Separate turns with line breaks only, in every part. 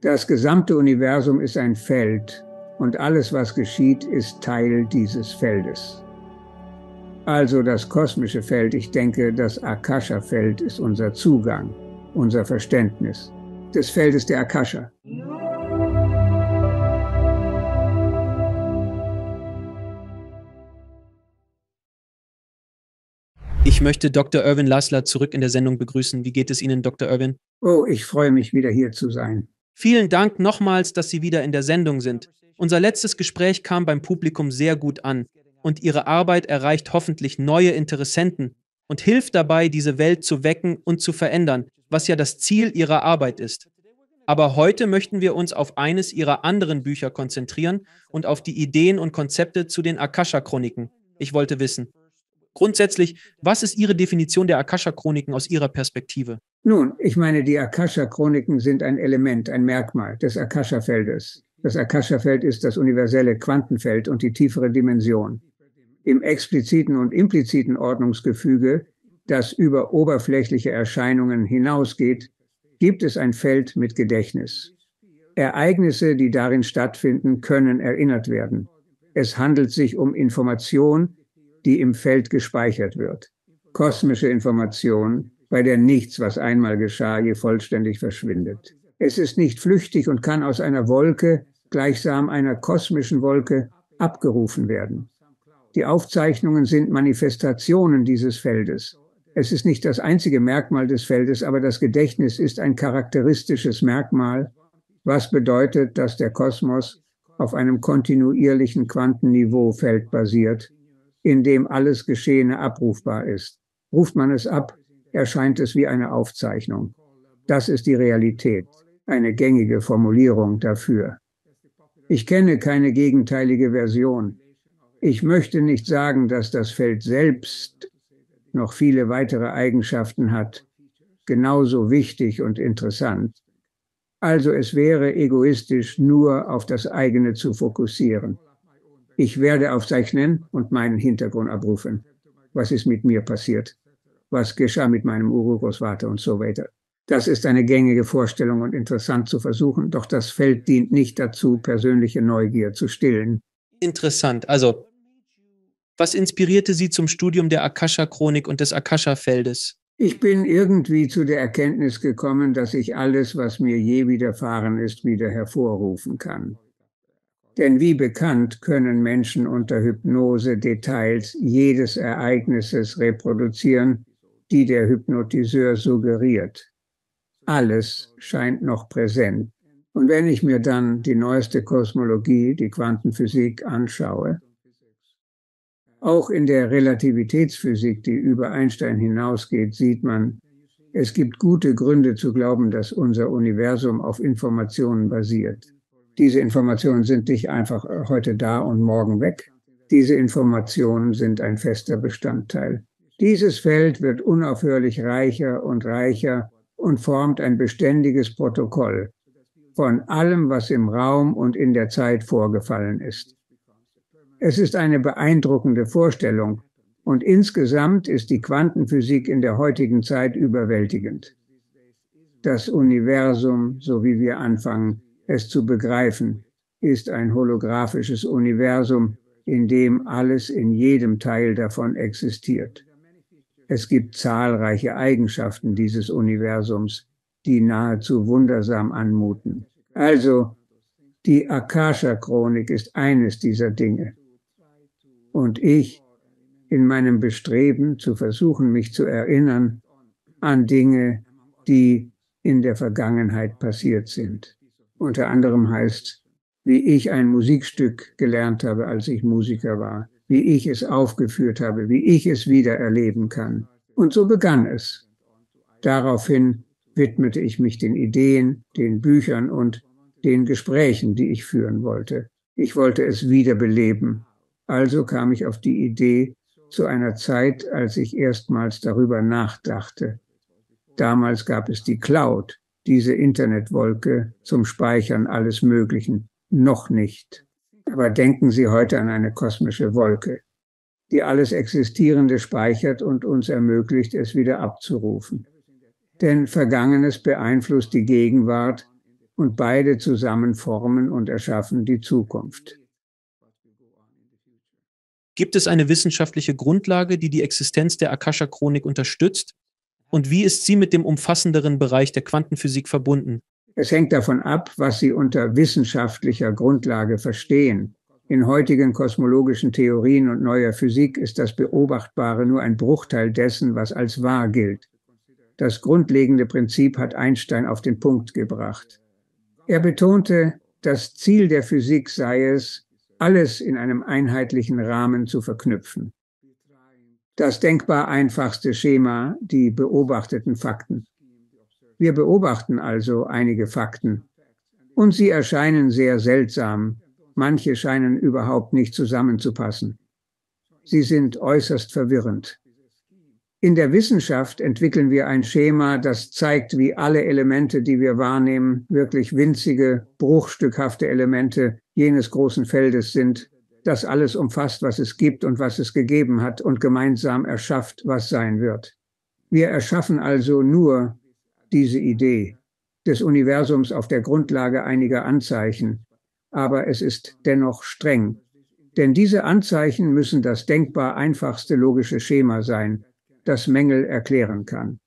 Das gesamte Universum ist ein Feld und alles, was geschieht, ist Teil dieses Feldes. Also das kosmische Feld, ich denke, das Akasha-Feld ist unser Zugang, unser Verständnis des Feldes der Akasha.
Ich möchte Dr. Ervin Laszlo zurück in der Sendung begrüßen. Wie geht es Ihnen, Dr. Ervin?
Oh, ich freue mich, wieder hier zu sein.
Vielen Dank nochmals, dass Sie wieder in der Sendung sind. Unser letztes Gespräch kam beim Publikum sehr gut an und Ihre Arbeit erreicht hoffentlich neue Interessenten und hilft dabei, diese Welt zu wecken und zu verändern, was ja das Ziel Ihrer Arbeit ist. Aber heute möchten wir uns auf eines Ihrer anderen Bücher konzentrieren und auf die Ideen und Konzepte zu den Akasha-Chroniken. Ich wollte wissen, grundsätzlich, was ist Ihre Definition der Akasha-Chroniken aus Ihrer Perspektive?
Nun, ich meine, die Akasha-Chroniken sind ein Element, ein Merkmal des Akasha-Feldes. Das Akasha-Feld ist das universelle Quantenfeld und die tiefere Dimension. Im expliziten und impliziten Ordnungsgefüge, das über oberflächliche Erscheinungen hinausgeht, gibt es ein Feld mit Gedächtnis. Ereignisse, die darin stattfinden, können erinnert werden. Es handelt sich um Information, die im Feld gespeichert wird. Kosmische Information, bei der nichts, was einmal geschah, je vollständig verschwindet. Es ist nicht flüchtig und kann aus einer Wolke, gleichsam einer kosmischen Wolke, abgerufen werden. Die Aufzeichnungen sind Manifestationen dieses Feldes. Es ist nicht das einzige Merkmal des Feldes, aber das Gedächtnis ist ein charakteristisches Merkmal, was bedeutet, dass der Kosmos auf einem kontinuierlichen Quantenniveaufeld basiert, in dem alles Geschehene abrufbar ist. Ruft man es ab, erscheint es wie eine Aufzeichnung. Das ist die Realität, eine gängige Formulierung dafür. Ich kenne keine gegenteilige Version. Ich möchte nicht sagen, dass das Feld selbst noch viele weitere Eigenschaften hat, genauso wichtig und interessant. Also es wäre egoistisch, nur auf das eigene zu fokussieren. Ich werde aufzeichnen und meinen Hintergrund abrufen. Was ist mit mir passiert? Was geschah mit meinem Urgroßvater und so weiter? Das ist eine gängige Vorstellung und interessant zu versuchen, doch das Feld dient nicht dazu, persönliche Neugier zu stillen.
Interessant. Also, was inspirierte Sie zum Studium der Akasha-Chronik und des Akasha-Feldes?
Ich bin irgendwie zu der Erkenntnis gekommen, dass ich alles, was mir je widerfahren ist, wieder hervorrufen kann. Denn wie bekannt können Menschen unter Hypnose Details jedes Ereignisses reproduzieren, die der Hypnotiseur suggeriert. Alles scheint noch präsent. Und wenn ich mir dann die neueste Kosmologie, die Quantenphysik, anschaue, auch in der Relativitätsphysik, die über Einstein hinausgeht, sieht man, es gibt gute Gründe zu glauben, dass unser Universum auf Informationen basiert. Diese Informationen sind nicht einfach heute da und morgen weg. Diese Informationen sind ein fester Bestandteil. Dieses Feld wird unaufhörlich reicher und formt ein beständiges Protokoll von allem, was im Raum und in der Zeit vorgefallen ist. Es ist eine beeindruckende Vorstellung und insgesamt ist die Quantenphysik in der heutigen Zeit überwältigend. Das Universum, so wie wir anfangen, es zu begreifen, ist ein holographisches Universum, in dem alles in jedem Teil davon existiert. Es gibt zahlreiche Eigenschaften dieses Universums, die nahezu wundersam anmuten. Also, die Akasha-Chronik ist eines dieser Dinge. Und ich, in meinem Bestreben zu versuchen, mich zu erinnern an Dinge, die in der Vergangenheit passiert sind. Unter anderem heißt, wie ich ein Musikstück gelernt habe, als ich Musiker war, wie ich es aufgeführt habe, wie ich es wieder erleben kann. Und so begann es. Daraufhin widmete ich mich den Ideen, den Büchern und den Gesprächen, die ich führen wollte. Ich wollte es wiederbeleben. Also kam ich auf die Idee zu einer Zeit, als ich erstmals darüber nachdachte. Damals gab es die Cloud, diese Internetwolke zum Speichern alles Möglichen, noch nicht. Aber denken Sie heute an eine kosmische Wolke, die alles Existierende speichert und uns ermöglicht, es wieder abzurufen. Denn Vergangenes beeinflusst die Gegenwart und beide zusammen formen und erschaffen die Zukunft.
Gibt es eine wissenschaftliche Grundlage, die die Existenz der Akasha-Chronik unterstützt? Und wie ist sie mit dem umfassenderen Bereich der Quantenphysik verbunden?
Es hängt davon ab, was Sie unter wissenschaftlicher Grundlage verstehen. In heutigen kosmologischen Theorien und neuer Physik ist das Beobachtbare nur ein Bruchteil dessen, was als wahr gilt. Das grundlegende Prinzip hat Einstein auf den Punkt gebracht. Er betonte, das Ziel der Physik sei es, alles in einem einheitlichen Rahmen zu verknüpfen. Das denkbar einfachste Schema, die beobachteten Fakten. Wir beobachten also einige Fakten und sie erscheinen sehr seltsam. Manche scheinen überhaupt nicht zusammenzupassen. Sie sind äußerst verwirrend. In der Wissenschaft entwickeln wir ein Schema, das zeigt, wie alle Elemente, die wir wahrnehmen, wirklich winzige, bruchstückhafte Elemente jenes großen Feldes sind, das alles umfasst, was es gibt und was es gegeben hat und gemeinsam erschafft, was sein wird. Wir erschaffen also nur diese Idee des Universums auf der Grundlage einiger Anzeichen, aber es ist dennoch streng, denn diese Anzeichen müssen das denkbar einfachste logische Schema sein, das Mängel erklären kann.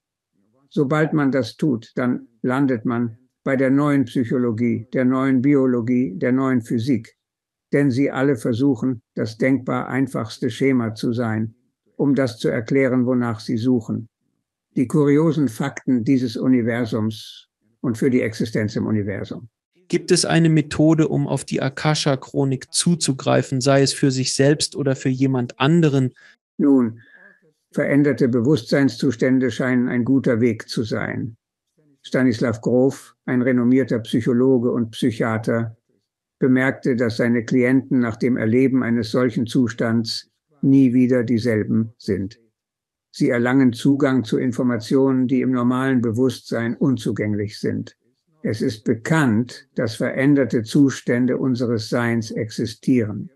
Sobald man das tut, dann landet man bei der neuen Psychologie, der neuen Biologie, der neuen Physik, denn sie alle versuchen, das denkbar einfachste Schema zu sein, um das zu erklären, wonach sie suchen. Die kuriosen Fakten dieses Universums und für die Existenz im Universum.
Gibt es eine Methode, um auf die Akasha-Chronik zuzugreifen, sei es für sich selbst oder für jemand anderen?
Nun, veränderte Bewusstseinszustände scheinen ein guter Weg zu sein. Stanislav Grof, ein renommierter Psychologe und Psychiater, bemerkte, dass seine Klienten nach dem Erleben eines solchen Zustands nie wieder dieselben sind. Sie erlangen Zugang zu Informationen, die im normalen Bewusstsein unzugänglich sind. Es ist bekannt, dass veränderte Zustände unseres Seins existieren.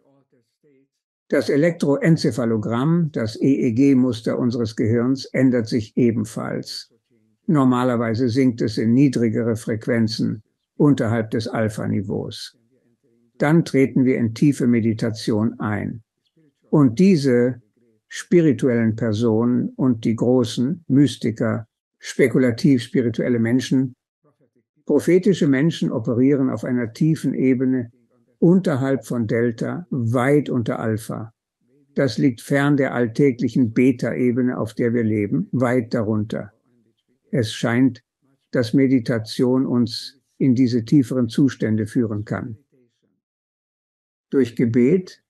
Das Elektroenzephalogramm, das EEG-Muster unseres Gehirns, ändert sich ebenfalls. Normalerweise sinkt es in niedrigere Frequenzen, unterhalb des Alpha-Niveaus. Dann treten wir in tiefe Meditation ein. Und diese spirituellen Personen und die großen Mystiker, spekulativ-spirituelle Menschen, prophetische Menschen operieren auf einer tiefen Ebene unterhalb von Delta, weit unter Alpha. Das liegt fern der alltäglichen Beta-Ebene, auf der wir leben, weit darunter. Es scheint, dass Meditation uns in diese tieferen Zustände führen kann. Durch Gebet,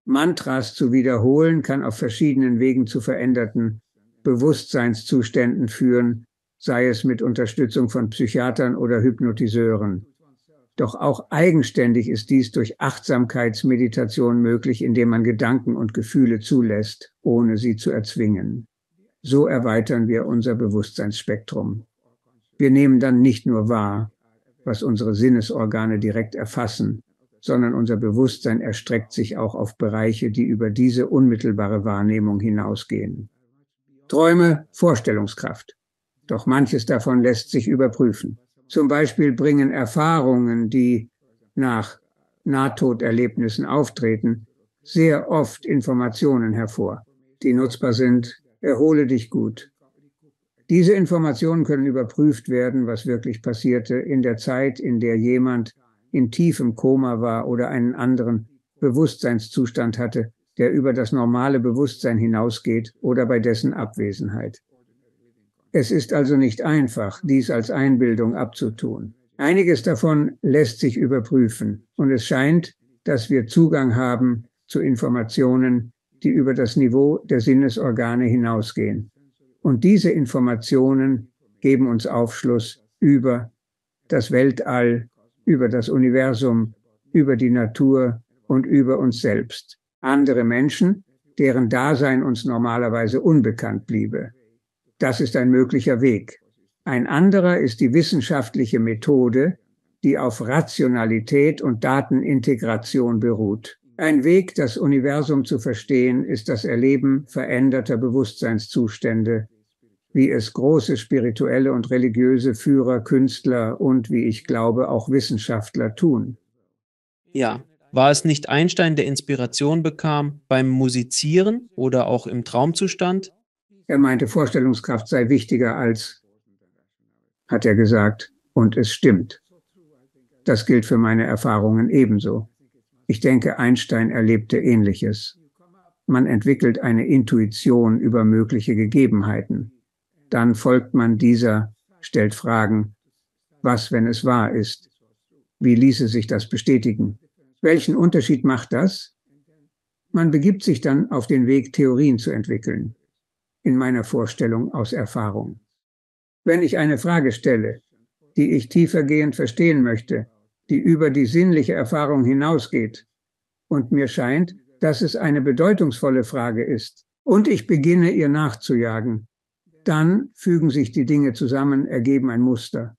Mantras zu wiederholen, kann auf verschiedenen Wegen zu veränderten Bewusstseinszuständen führen, sei es mit Unterstützung von Psychiatern oder Hypnotiseuren. Doch auch eigenständig ist dies durch Achtsamkeitsmeditation möglich, indem man Gedanken und Gefühle zulässt, ohne sie zu erzwingen. So erweitern wir unser Bewusstseinsspektrum. Wir nehmen dann nicht nur wahr, was unsere Sinnesorgane direkt erfassen, sondern unser Bewusstsein erstreckt sich auch auf Bereiche, die über diese unmittelbare Wahrnehmung hinausgehen. Träume, Vorstellungskraft. Doch manches davon lässt sich überprüfen. Zum Beispiel bringen Erfahrungen, die nach Nahtoderlebnissen auftreten, sehr oft Informationen hervor, die nutzbar sind. Erhole dich gut. Diese Informationen können überprüft werden, was wirklich passierte in der Zeit, in der jemand in tiefem Koma war oder einen anderen Bewusstseinszustand hatte, der über das normale Bewusstsein hinausgeht oder bei dessen Abwesenheit. Es ist also nicht einfach, dies als Einbildung abzutun. Einiges davon lässt sich überprüfen und es scheint, dass wir Zugang haben zu Informationen, die über das Niveau der Sinnesorgane hinausgehen. Und diese Informationen geben uns Aufschluss über das Weltall, über das Universum, über die Natur und über uns selbst. Andere Menschen, deren Dasein uns normalerweise unbekannt bliebe. Das ist ein möglicher Weg. Ein anderer ist die wissenschaftliche Methode, die auf Rationalität und Datenintegration beruht. Ein Weg, das Universum zu verstehen, ist das Erleben veränderter Bewusstseinszustände, wie es große spirituelle und religiöse Führer, Künstler und, wie ich glaube, auch Wissenschaftler tun.
Ja. War es nicht Einstein, der Inspiration bekam beim Musizieren oder auch im Traumzustand?
Er meinte, Vorstellungskraft sei wichtiger als, hat er gesagt, und es stimmt. Das gilt für meine Erfahrungen ebenso. Ich denke, Einstein erlebte Ähnliches. Man entwickelt eine Intuition über mögliche Gegebenheiten. Dann folgt man dieser, stellt Fragen, was, wenn es wahr ist? Wie ließe sich das bestätigen? Welchen Unterschied macht das? Man begibt sich dann auf den Weg, Theorien zu entwickeln. In meiner Vorstellung aus Erfahrung. Wenn ich eine Frage stelle, die ich tiefergehend verstehen möchte, die über die sinnliche Erfahrung hinausgeht, und mir scheint, dass es eine bedeutungsvolle Frage ist, und ich beginne ihr nachzujagen, dann fügen sich die Dinge zusammen, ergeben ein Muster.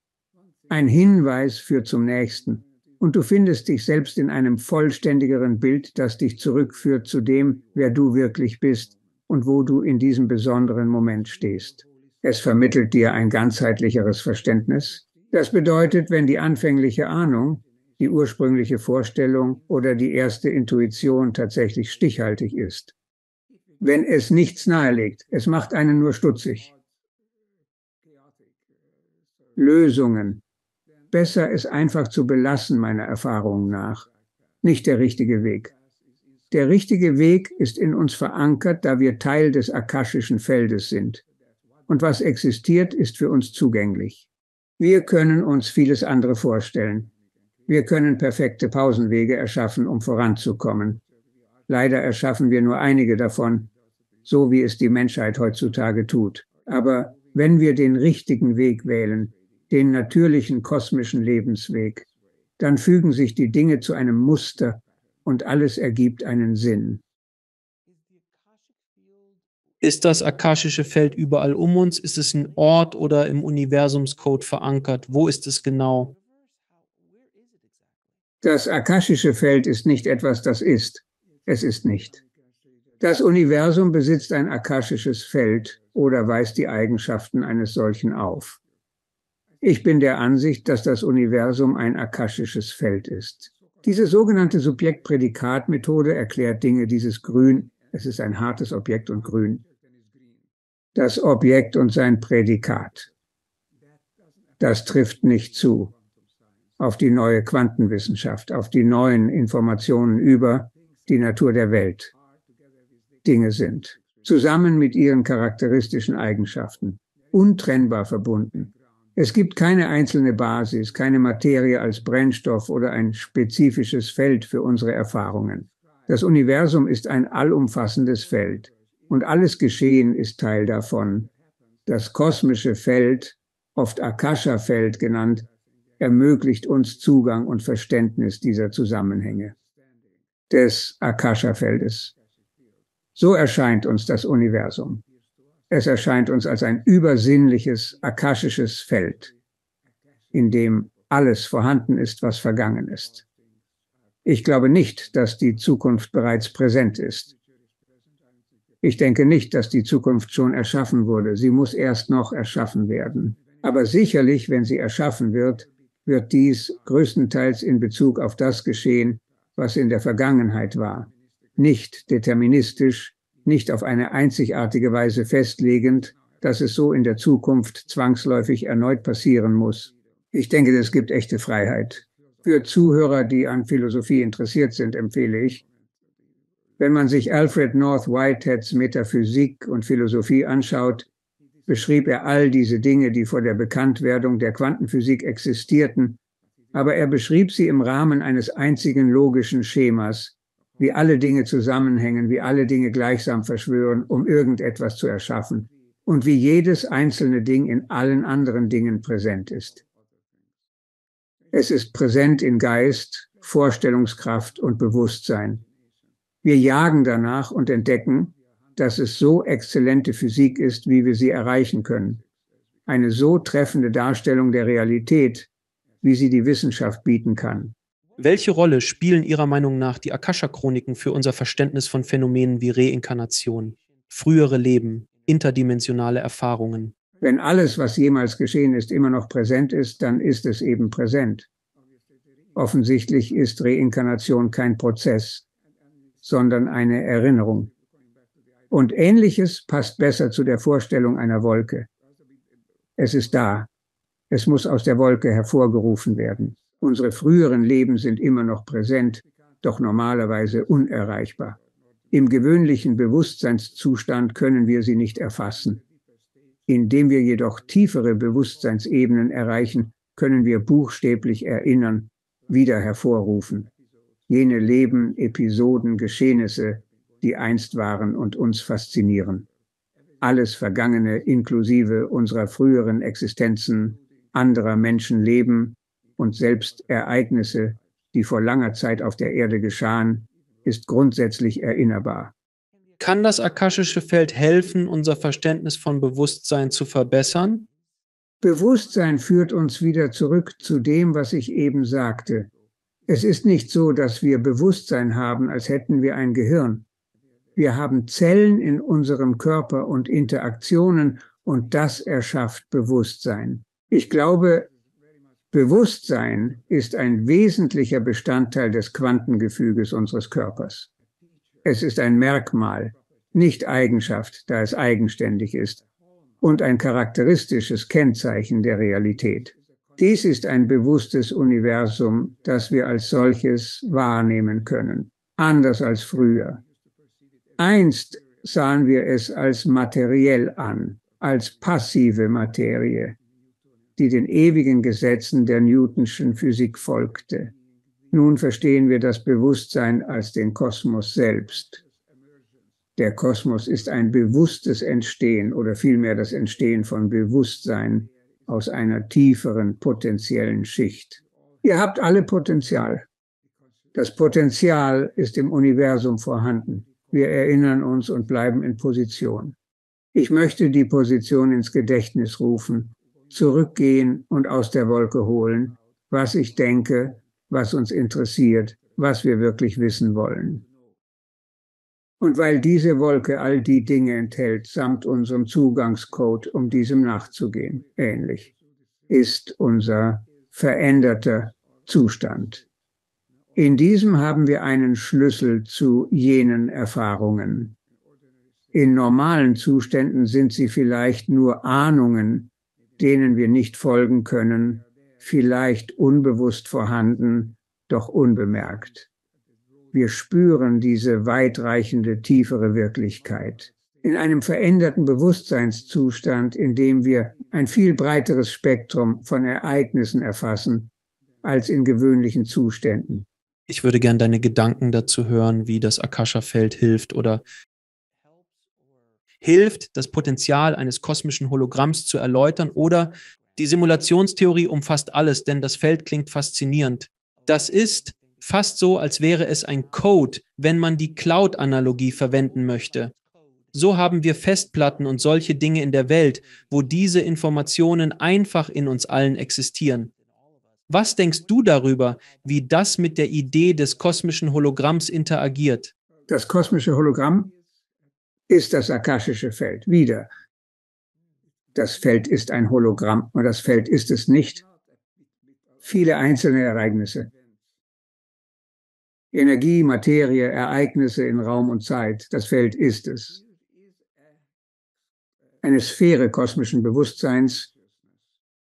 Ein Hinweis führt zum nächsten, und du findest dich selbst in einem vollständigeren Bild, das dich zurückführt zu dem, wer du wirklich bist und wo du in diesem besonderen Moment stehst. Es vermittelt dir ein ganzheitlicheres Verständnis. Das bedeutet, wenn die anfängliche Ahnung, die ursprüngliche Vorstellung oder die erste Intuition tatsächlich stichhaltig ist. Wenn es nichts nahelegt, es macht einen nur stutzig. Lösungen. Besser es einfach zu belassen, meiner Erfahrung nach. Nicht der richtige Weg. Der richtige Weg ist in uns verankert, da wir Teil des akashischen Feldes sind. Und was existiert, ist für uns zugänglich. Wir können uns vieles andere vorstellen. Wir können perfekte Pausenwege erschaffen, um voranzukommen. Leider erschaffen wir nur einige davon, so wie es die Menschheit heutzutage tut. Aber wenn wir den richtigen Weg wählen, den natürlichen kosmischen Lebensweg, dann fügen sich die Dinge zu einem Muster und alles ergibt einen Sinn.
Ist das akashische Feld überall um uns? Ist es ein Ort oder im Universumscode verankert? Wo ist es genau?
Das akashische Feld ist nicht etwas, das ist. Es ist nicht. Das Universum besitzt ein akashisches Feld oder weist die Eigenschaften eines solchen auf. Ich bin der Ansicht, dass das Universum ein akashisches Feld ist. Diese sogenannte Subjekt-Prädikat-Methode erklärt Dinge, dieses Grün, es ist ein hartes Objekt und grün. Das Objekt und sein Prädikat. Das trifft nicht zu auf die neue Quantenwissenschaft, auf die neuen Informationen über die Natur der Welt. Dinge sind, zusammen mit ihren charakteristischen Eigenschaften, untrennbar verbunden. Es gibt keine einzelne Basis, keine Materie als Brennstoff oder ein spezifisches Feld für unsere Erfahrungen. Das Universum ist ein allumfassendes Feld und alles Geschehen ist Teil davon. Das kosmische Feld, oft Akasha-Feld genannt, ermöglicht uns Zugang und Verständnis dieser Zusammenhänge des Akasha-Feldes. So erscheint uns das Universum. Es erscheint uns als ein übersinnliches, akashisches Feld, in dem alles vorhanden ist, was vergangen ist. Ich glaube nicht, dass die Zukunft bereits präsent ist. Ich denke nicht, dass die Zukunft schon erschaffen wurde. Sie muss erst noch erschaffen werden. Aber sicherlich, wenn sie erschaffen wird, wird dies größtenteils in Bezug auf das geschehen, was in der Vergangenheit war. Nicht deterministisch, nicht auf eine einzigartige Weise festlegend, dass es so in der Zukunft zwangsläufig erneut passieren muss. Ich denke, es gibt echte Freiheit. Für Zuhörer, die an Philosophie interessiert sind, empfehle ich, wenn man sich Alfred North Whiteheads Metaphysik und Philosophie anschaut, beschrieb er all diese Dinge, die vor der Bekanntwerdung der Quantenphysik existierten, aber er beschrieb sie im Rahmen eines einzigen logischen Schemas, wie alle Dinge zusammenhängen, wie alle Dinge gleichsam verschwören, um irgendetwas zu erschaffen, und wie jedes einzelne Ding in allen anderen Dingen präsent ist. Es ist präsent in Geist, Vorstellungskraft und Bewusstsein. Wir jagen danach und entdecken, dass es so exzellente Physik ist, wie wir sie erreichen können. Eine so treffende Darstellung der Realität, wie sie die Wissenschaft bieten kann.
Welche Rolle spielen Ihrer Meinung nach die Akasha-Chroniken für unser Verständnis von Phänomenen wie Reinkarnation, frühere Leben, interdimensionale Erfahrungen?
Wenn alles, was jemals geschehen ist, immer noch präsent ist, dann ist es eben präsent. Offensichtlich ist Reinkarnation kein Prozess, sondern eine Erinnerung. Und Ähnliches passt besser zu der Vorstellung einer Wolke. Es ist da. Es muss aus der Wolke hervorgerufen werden. Unsere früheren Leben sind immer noch präsent, doch normalerweise unerreichbar. Im gewöhnlichen Bewusstseinszustand können wir sie nicht erfassen. Indem wir jedoch tiefere Bewusstseinsebenen erreichen, können wir buchstäblich erinnern, wieder hervorrufen. Jene Leben, Episoden, Geschehnisse, die einst waren und uns faszinieren. Alles Vergangene inklusive unserer früheren Existenzen, anderer Menschenleben und selbst Ereignisse, die vor langer Zeit auf der Erde geschahen, ist grundsätzlich erinnerbar.
Kann das akashische Feld helfen, unser Verständnis von Bewusstsein zu verbessern?
Bewusstsein führt uns wieder zurück zu dem, was ich eben sagte. Es ist nicht so, dass wir Bewusstsein haben, als hätten wir ein Gehirn. Wir haben Zellen in unserem Körper und Interaktionen, und das erschafft Bewusstsein. Ich glaube, Bewusstsein ist ein wesentlicher Bestandteil des Quantengefüges unseres Körpers. Es ist ein Merkmal, nicht Eigenschaft, da es eigenständig ist, und ein charakteristisches Kennzeichen der Realität. Dies ist ein bewusstes Universum, das wir als solches wahrnehmen können, anders als früher. Einst sahen wir es als materiell an, als passive Materie, die den ewigen Gesetzen der Newtonschen Physik folgte. Nun verstehen wir das Bewusstsein als den Kosmos selbst. Der Kosmos ist ein bewusstes Entstehen oder vielmehr das Entstehen von Bewusstsein aus einer tieferen potenziellen Schicht. Ihr habt alle Potenzial. Das Potenzial ist im Universum vorhanden. Wir erinnern uns und bleiben in Position. Ich möchte die Position ins Gedächtnis rufen, zurückgehen und aus der Wolke holen, was ich denke, was uns interessiert, was wir wirklich wissen wollen. Und weil diese Wolke all die Dinge enthält, samt unserem Zugangscode, um diesem nachzugehen, ähnlich, ist unser veränderter Zustand. In diesem haben wir einen Schlüssel zu jenen Erfahrungen. In normalen Zuständen sind sie vielleicht nur Ahnungen, denen wir nicht folgen können, vielleicht unbewusst vorhanden, doch unbemerkt. Wir spüren diese weitreichende, tiefere Wirklichkeit. In einem veränderten Bewusstseinszustand, in dem wir ein viel breiteres Spektrum von Ereignissen erfassen, als in gewöhnlichen Zuständen.
Ich würde gern deine Gedanken dazu hören, wie das Akasha-Feld hilft oder hilft, das Potenzial eines kosmischen Hologramms zu erläutern, oder die Simulationstheorie umfasst alles, denn das Feld klingt faszinierend. Das ist fast so, als wäre es ein Code, wenn man die Cloud-Analogie verwenden möchte. So haben wir Festplatten und solche Dinge in der Welt, wo diese Informationen einfach in uns allen existieren. Was denkst du darüber, wie das mit der Idee des kosmischen Hologramms interagiert?
Das kosmische Hologramm ist das akashische Feld. Wieder. Das Feld ist ein Hologramm und das Feld ist es nicht. Viele einzelne Ereignisse. Energie, Materie, Ereignisse in Raum und Zeit. Das Feld ist es. Eine Sphäre kosmischen Bewusstseins,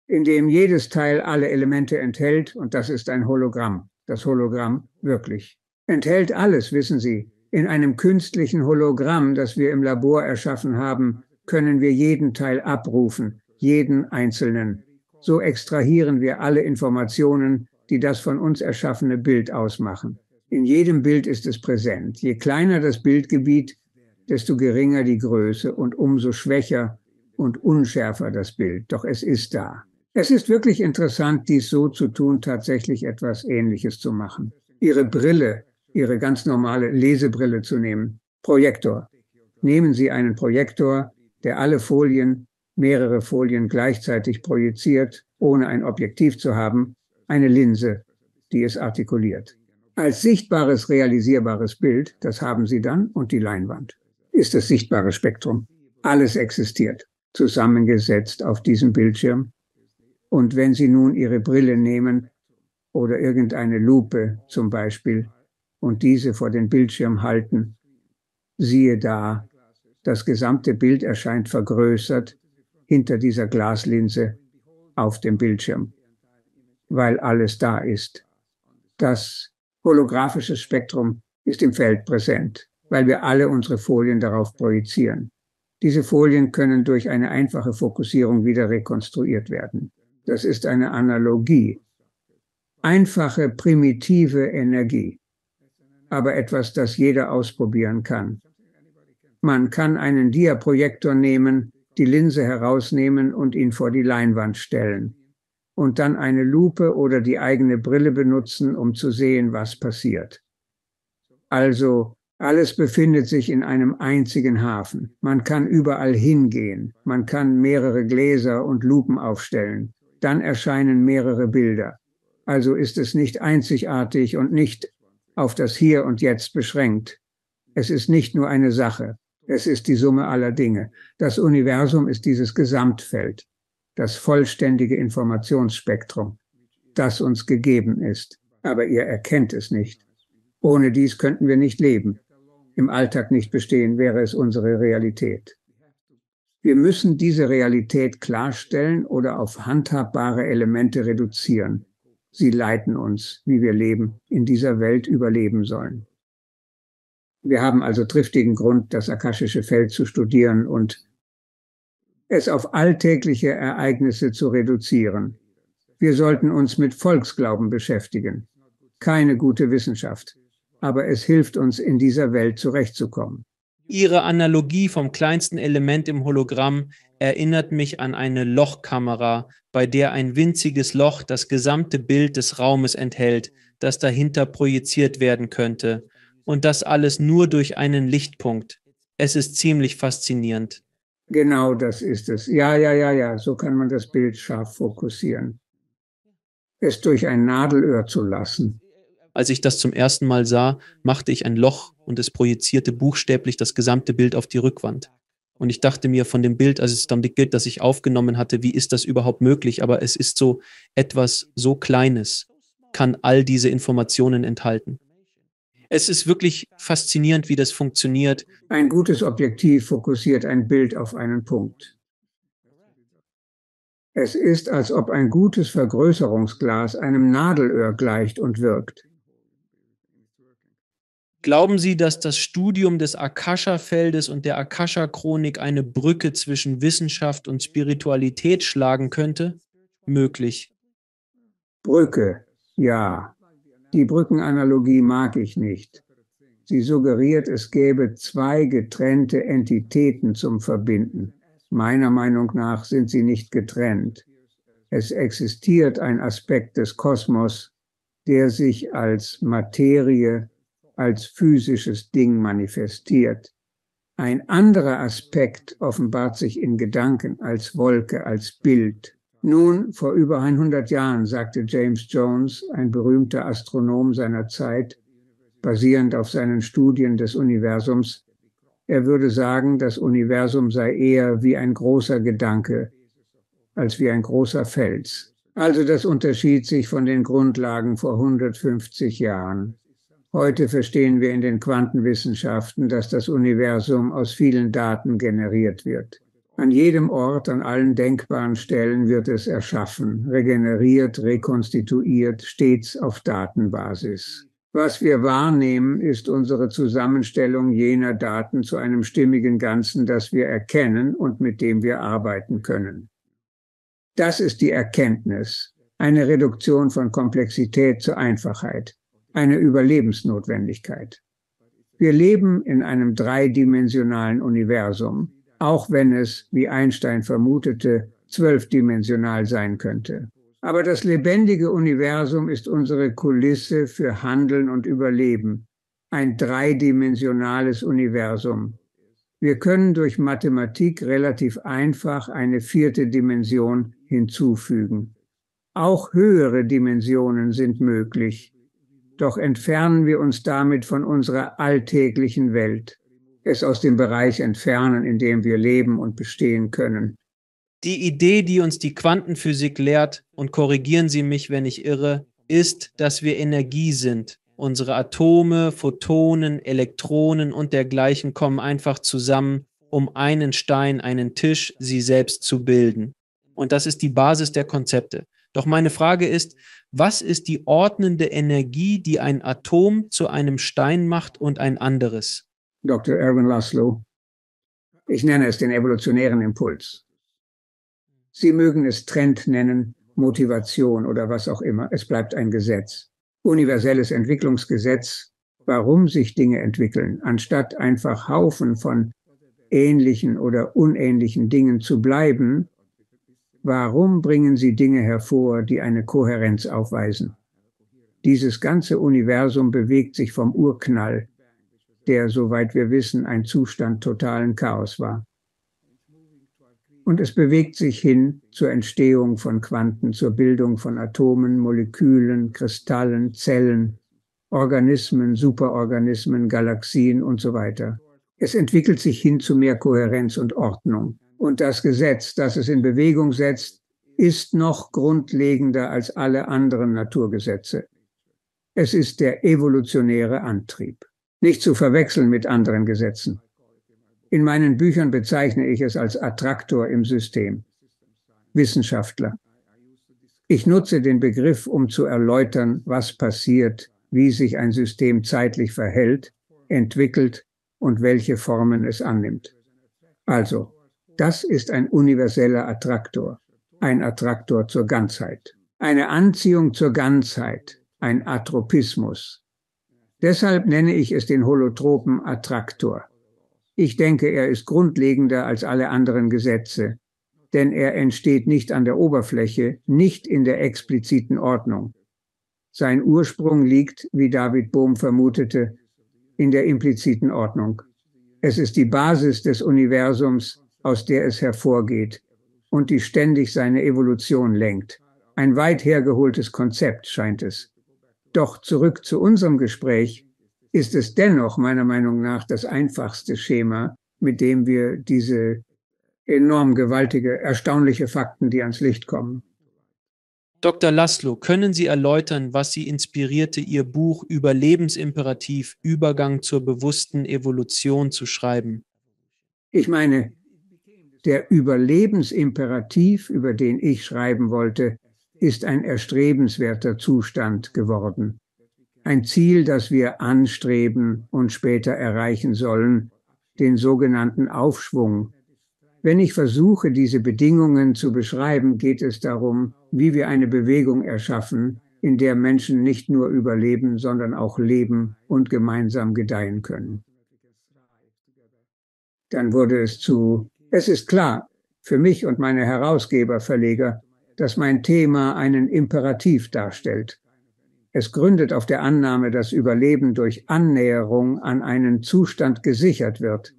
in dem jedes Teil alle Elemente enthält, und das ist ein Hologramm. Das Hologramm wirklich. Enthält alles, wissen Sie. In einem künstlichen Hologramm, das wir im Labor erschaffen haben, können wir jeden Teil abrufen, jeden einzelnen. So extrahieren wir alle Informationen, die das von uns erschaffene Bild ausmachen. In jedem Bild ist es präsent. Je kleiner das Bildgebiet, desto geringer die Größe und umso schwächer und unschärfer das Bild. Doch es ist da. Es ist wirklich interessant, dies so zu tun, tatsächlich etwas Ähnliches zu machen. Ihre Brille, Ihre ganz normale Lesebrille zu nehmen. Projektor. Nehmen Sie einen Projektor, der alle Folien, mehrere Folien gleichzeitig projiziert, ohne ein Objektiv zu haben, eine Linse, die es artikuliert. Als sichtbares, realisierbares Bild, das haben Sie dann, und die Leinwand, ist das sichtbare Spektrum. Alles existiert. zusammengesetzt auf diesem Bildschirm. Und wenn Sie nun Ihre Brille nehmen oder irgendeine Lupe zum Beispiel und diese vor den Bildschirm halten, siehe da, das gesamte Bild erscheint vergrößert hinter dieser Glaslinse auf dem Bildschirm, weil alles da ist. Das holographische Spektrum ist im Feld präsent, weil wir alle unsere Folien darauf projizieren. Diese Folien können durch eine einfache Fokussierung wieder rekonstruiert werden. Das ist eine Analogie. Einfache, primitive Energie, aber etwas, das jeder ausprobieren kann. Man kann einen Diaprojektor nehmen, die Linse herausnehmen und ihn vor die Leinwand stellen und dann eine Lupe oder die eigene Brille benutzen, um zu sehen, was passiert. Also, alles befindet sich in einem einzigen Hafen. Man kann überall hingehen. Man kann mehrere Gläser und Lupen aufstellen. Dann erscheinen mehrere Bilder. Also ist es nicht einzigartig und nicht auf das Hier und Jetzt beschränkt. Es ist nicht nur eine Sache. Es ist die Summe aller Dinge. Das Universum ist dieses Gesamtfeld, das vollständige Informationsspektrum, das uns gegeben ist. Aber ihr erkennt es nicht. Ohne dies könnten wir nicht leben. Im Alltag nicht bestehen, wäre es unsere Realität. Wir müssen diese Realität klarstellen oder auf handhabbare Elemente reduzieren. Sie leiten uns, wie wir leben, in dieser Welt überleben sollen. Wir haben also triftigen Grund, das akashische Feld zu studieren und es auf alltägliche Ereignisse zu reduzieren. Wir sollten uns mit Volksglauben beschäftigen. Keine gute Wissenschaft. Aber es hilft uns, in dieser Welt zurechtzukommen.
Ihre Analogie vom kleinsten Element im Hologramm erinnert mich an eine Lochkamera, bei der ein winziges Loch das gesamte Bild des Raumes enthält, das dahinter projiziert werden könnte. Und das alles nur durch einen Lichtpunkt. Es ist ziemlich faszinierend.
Genau das ist es. Ja, so kann man das Bild scharf fokussieren. Es durch ein Nadelöhr zu lassen.
Als ich das zum ersten Mal sah, machte ich ein Loch und es projizierte buchstäblich das gesamte Bild auf die Rückwand. Und ich dachte mir von dem Bild, als es dann gilt, das ich aufgenommen hatte, wie ist das überhaupt möglich? Aber es ist so etwas so Kleines, kann all diese Informationen enthalten. Es ist wirklich faszinierend, wie das funktioniert.
Ein gutes Objektiv fokussiert ein Bild auf einen Punkt. Es ist, als ob ein gutes Vergrößerungsglas einem Nadelöhr gleicht und wirkt.
Glauben Sie, dass das Studium des Akasha-Feldes und der Akasha-Chronik eine Brücke zwischen Wissenschaft und Spiritualität schlagen könnte? Möglich.
Brücke, ja. Die Brückenanalogie mag ich nicht. Sie suggeriert, es gäbe zwei getrennte Entitäten zum Verbinden. Meiner Meinung nach sind sie nicht getrennt. Es existiert ein Aspekt des Kosmos, der sich als Materie, als physisches Ding manifestiert. Ein anderer Aspekt offenbart sich in Gedanken, als Wolke, als Bild. Nun, vor über 100 Jahren sagte James Jones, ein berühmter Astronom seiner Zeit, basierend auf seinen Studien des Universums, er würde sagen, das Universum sei eher wie ein großer Gedanke, als wie ein großer Fels. Also das unterschied sich von den Grundlagen vor 150 Jahren. Heute verstehen wir in den Quantenwissenschaften, dass das Universum aus vielen Daten generiert wird. An jedem Ort, an allen denkbaren Stellen wird es erschaffen, regeneriert, rekonstituiert, stets auf Datenbasis. Was wir wahrnehmen, ist unsere Zusammenstellung jener Daten zu einem stimmigen Ganzen, das wir erkennen und mit dem wir arbeiten können. Das ist die Erkenntnis, eine Reduktion von Komplexität zur Einfachheit, eine Überlebensnotwendigkeit. Wir leben in einem dreidimensionalen Universum, auch wenn es, wie Einstein vermutete, 12-dimensional sein könnte. Aber das lebendige Universum ist unsere Kulisse für Handeln und Überleben, ein dreidimensionales Universum. Wir können durch Mathematik relativ einfach eine 4. Dimension hinzufügen. Auch höhere Dimensionen sind möglich. Doch entfernen wir uns damit von unserer alltäglichen Welt, es aus dem Bereich entfernen, in dem wir leben und bestehen können.
Die Idee, die uns die Quantenphysik lehrt, und korrigieren Sie mich, wenn ich irre, ist, dass wir Energie sind. Unsere Atome, Photonen, Elektronen und dergleichen kommen einfach zusammen, um einen Stein, einen Tisch, sie selbst zu bilden. Und das ist die Basis der Konzepte. Doch meine Frage ist, was ist die ordnende Energie, die ein Atom zu einem Stein macht und ein anderes?
Dr. Erwin Laszlo, ich nenne es den evolutionären Impuls. Sie mögen es Trend nennen, Motivation oder was auch immer. Es bleibt ein Gesetz. Universelles Entwicklungsgesetz, warum sich Dinge entwickeln, anstatt einfach Haufen von ähnlichen oder unähnlichen Dingen zu bleiben. Warum bringen sie Dinge hervor, die eine Kohärenz aufweisen? Dieses ganze Universum bewegt sich vom Urknall, der, soweit wir wissen, ein Zustand totalen Chaos war. Und es bewegt sich hin zur Entstehung von Quanten, zur Bildung von Atomen, Molekülen, Kristallen, Zellen, Organismen, Superorganismen, Galaxien und so weiter. Es entwickelt sich hin zu mehr Kohärenz und Ordnung. Und das Gesetz, das es in Bewegung setzt, ist noch grundlegender als alle anderen Naturgesetze. Es ist der evolutionäre Antrieb. Nicht zu verwechseln mit anderen Gesetzen. In meinen Büchern bezeichne ich es als Attraktor im System. Wissenschaftler. Ich nutze den Begriff, um zu erläutern, was passiert, wie sich ein System zeitlich verhält, entwickelt und welche Formen es annimmt. Also, das ist ein universeller Attraktor, ein Attraktor zur Ganzheit, eine Anziehung zur Ganzheit, ein Atropismus. Deshalb nenne ich es den holotropen Attraktor. Ich denke, er ist grundlegender als alle anderen Gesetze, denn er entsteht nicht an der Oberfläche, nicht in der expliziten Ordnung. Sein Ursprung liegt, wie David Bohm vermutete, in der impliziten Ordnung. Es ist die Basis des Universums, aus der es hervorgeht und die ständig seine Evolution lenkt. Ein weit hergeholtes Konzept scheint es. Doch zurück zu unserem Gespräch ist es dennoch meiner Meinung nach das einfachste Schema, mit dem wir diese enorm gewaltige, erstaunliche Fakten, die ans Licht kommen.
Dr. Laszlo, können Sie erläutern, was Sie inspirierte, Ihr Buch Überlebensimperativ, Übergang zur bewussten Evolution zu schreiben?
Ich meine, der Überlebensimperativ, über den ich schreiben wollte, ist ein erstrebenswerter Zustand geworden. Ein Ziel, das wir anstreben und später erreichen sollen, den sogenannten Aufschwung. Wenn ich versuche, diese Bedingungen zu beschreiben, geht es darum, wie wir eine Bewegung erschaffen, in der Menschen nicht nur überleben, sondern auch leben und gemeinsam gedeihen können. Dann wurde es ist klar, für mich und meine Herausgeber, Verleger, dass mein Thema einen Imperativ darstellt. Es gründet auf der Annahme, dass Überleben durch Annäherung an einen Zustand gesichert wird,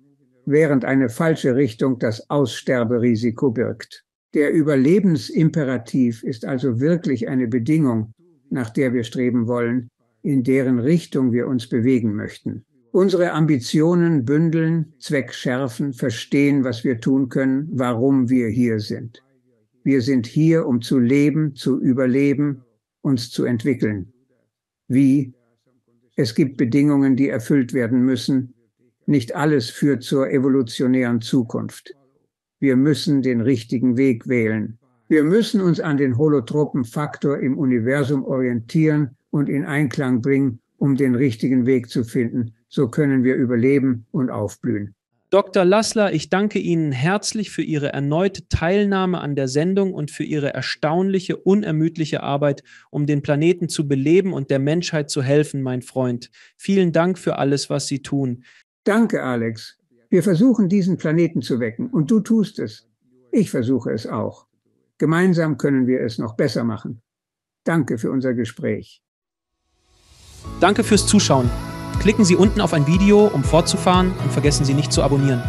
während eine falsche Richtung das Aussterberisiko birgt. Der Überlebensimperativ ist also wirklich eine Bedingung, nach der wir streben wollen, in deren Richtung wir uns bewegen möchten. Unsere Ambitionen bündeln, Zweck schärfen, verstehen, was wir tun können, warum wir hier sind. Wir sind hier, um zu leben, zu überleben, uns zu entwickeln. Wie? Es gibt Bedingungen, die erfüllt werden müssen. Nicht alles führt zur evolutionären Zukunft. Wir müssen den richtigen Weg wählen. Wir müssen uns an den holotropen Faktor im Universum orientieren und in Einklang bringen, um den richtigen Weg zu finden. So können wir überleben und aufblühen.
Dr. Laszlo, ich danke Ihnen herzlich für Ihre erneute Teilnahme an der Sendung und für Ihre erstaunliche, unermüdliche Arbeit, um den Planeten zu beleben und der Menschheit zu helfen, mein Freund. Vielen Dank für alles, was Sie tun.
Danke, Alex. Wir versuchen, diesen Planeten zu wecken und du tust es. Ich versuche es auch. Gemeinsam können wir es noch besser machen. Danke für unser Gespräch.
Danke fürs Zuschauen. Klicken Sie unten auf ein Video, um fortzufahren, und vergessen Sie nicht zu abonnieren.